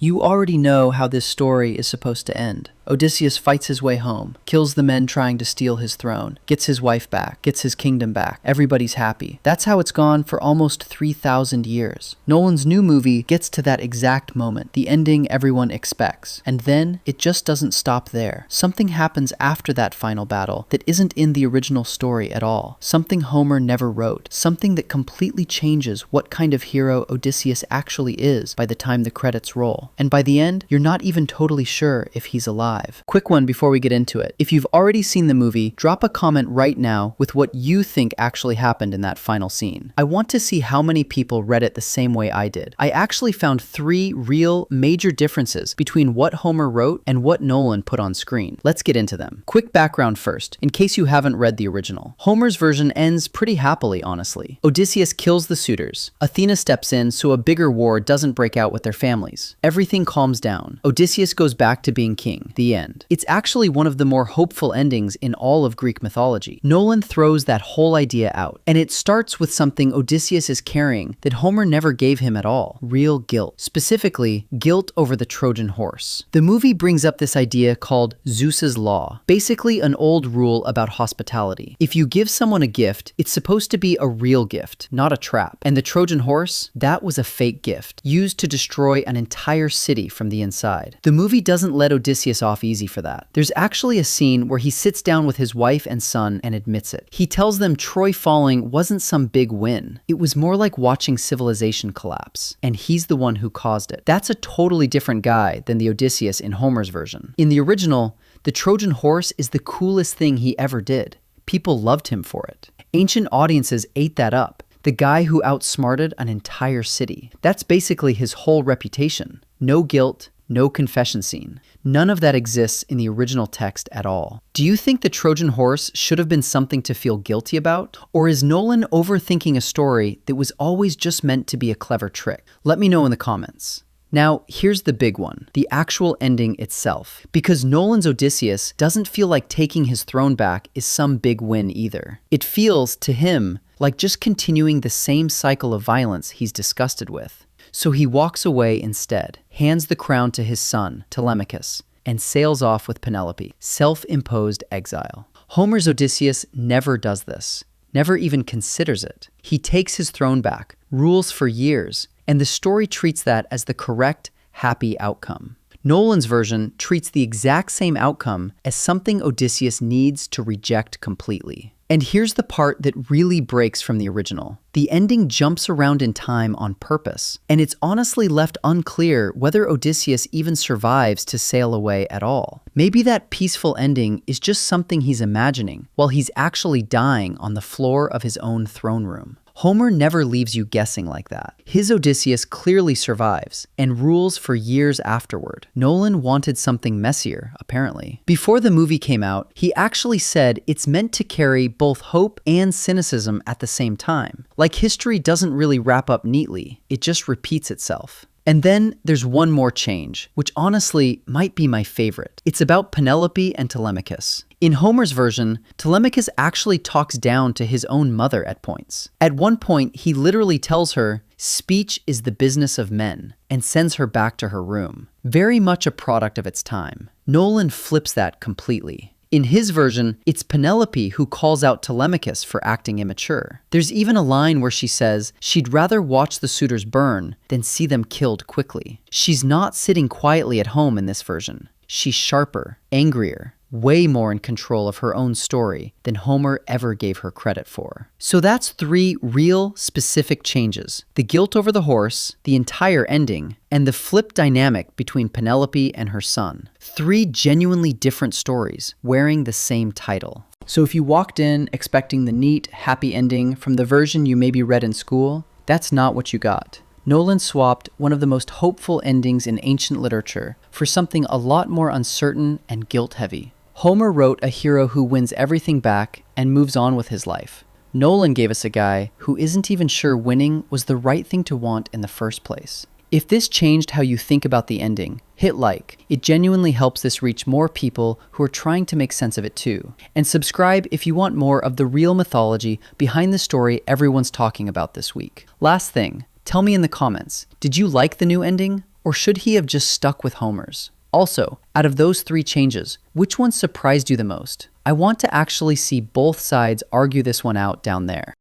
You already know how this story is supposed to end. Odysseus fights his way home, kills the men trying to steal his throne, gets his wife back, gets his kingdom back. Everybody's happy. That's how it's gone for almost 3,000 years. Nolan's new movie gets to that exact moment, the ending everyone expects. And then it just doesn't stop there. Something happens after that final battle that isn't in the original story at all. Something Homer never wrote. Something that completely changes what kind of hero Odysseus actually is by the time the credits roll. And by the end, you're not even totally sure if he's alive. Quick one before we get into it. If you've already seen the movie, drop a comment right now with what you think actually happened in that final scene. I want to see how many people read it the same way I did. I actually found 3 real major differences between what Homer wrote and what Nolan put on screen. Let's get into them. Quick background first, in case you haven't read the original. Homer's version ends pretty happily, honestly. Odysseus kills the suitors. Athena steps in so a bigger war doesn't break out with their families. Everything calms down. Odysseus goes back to being king. The end. It's actually one of the more hopeful endings in all of Greek mythology. Nolan throws that whole idea out, and it starts with something Odysseus is carrying that Homer never gave him at all: real guilt. Specifically, guilt over the Trojan Horse. The movie brings up this idea called Zeus's Law, basically an old rule about hospitality. If you give someone a gift, it's supposed to be a real gift, not a trap. And the Trojan Horse, that was a fake gift, used to destroy an entire city from the inside. The movie doesn't let Odysseus off easy for that. There's actually a scene where he sits down with his wife and son and admits it. He tells them Troy falling wasn't some big win. It was more like watching civilization collapse, and he's the one who caused it. That's a totally different guy than the Odysseus in Homer's version. In the original, the Trojan Horse is the coolest thing he ever did. People loved him for it. Ancient audiences ate that up. The guy who outsmarted an entire city. That's basically his whole reputation. No guilt, no confession scene. None of that exists in the original text at all. Do you think the Trojan Horse should have been something to feel guilty about? Or is Nolan overthinking a story that was always just meant to be a clever trick? Let me know in the comments. Now, here's the big one, the actual ending itself. Because Nolan's Odysseus doesn't feel like taking his throne back is some big win either. It feels, to him, like just continuing the same cycle of violence he's disgusted with. So he walks away instead, hands the crown to his son, Telemachus, and sails off with Penelope, self-imposed exile. Homer's Odysseus never does this, never even considers it. He takes his throne back, rules for years, and the story treats that as the correct, happy outcome. Nolan's version treats the exact same outcome as something Odysseus needs to reject completely. And here's the part that really breaks from the original. The ending jumps around in time on purpose, and it's honestly left unclear whether Odysseus even survives to sail away at all. Maybe that peaceful ending is just something he's imagining, while he's actually dying on the floor of his own throne room. Homer never leaves you guessing like that. His Odysseus clearly survives and rules for years afterward. Nolan wanted something messier, apparently. Before the movie came out, he actually said it's meant to carry both hope and cynicism at the same time. Like history doesn't really wrap up neatly, it just repeats itself. And then there's one more change, which honestly might be my favorite. It's about Penelope and Telemachus. In Homer's version, Telemachus actually talks down to his own mother at points. At one point, he literally tells her, "Speech is the business of men," and sends her back to her room. Very much a product of its time. Nolan flips that completely. In his version, it's Penelope who calls out Telemachus for acting immature. There's even a line where she says she'd rather watch the suitors burn than see them killed quickly. She's not sitting quietly at home in this version. She's sharper, angrier, way more in control of her own story than Homer ever gave her credit for. So that's 3 real, specific changes. The guilt over the horse, the entire ending, and the flip dynamic between Penelope and her son. 3 genuinely different stories, wearing the same title. So if you walked in expecting the neat, happy ending from the version you maybe read in school, that's not what you got. Nolan swapped one of the most hopeful endings in ancient literature for something a lot more uncertain and guilt-heavy. Homer wrote a hero who wins everything back and moves on with his life. Nolan gave us a guy who isn't even sure winning was the right thing to want in the first place. If this changed how you think about the ending, hit like. It genuinely helps this reach more people who are trying to make sense of it too. And subscribe if you want more of the real mythology behind the story everyone's talking about this week. Last thing, tell me in the comments, did you like the new ending? Or should he have just stuck with Homer's? Also, out of those three changes, which one surprised you the most? I want to actually see both sides argue this one out down there.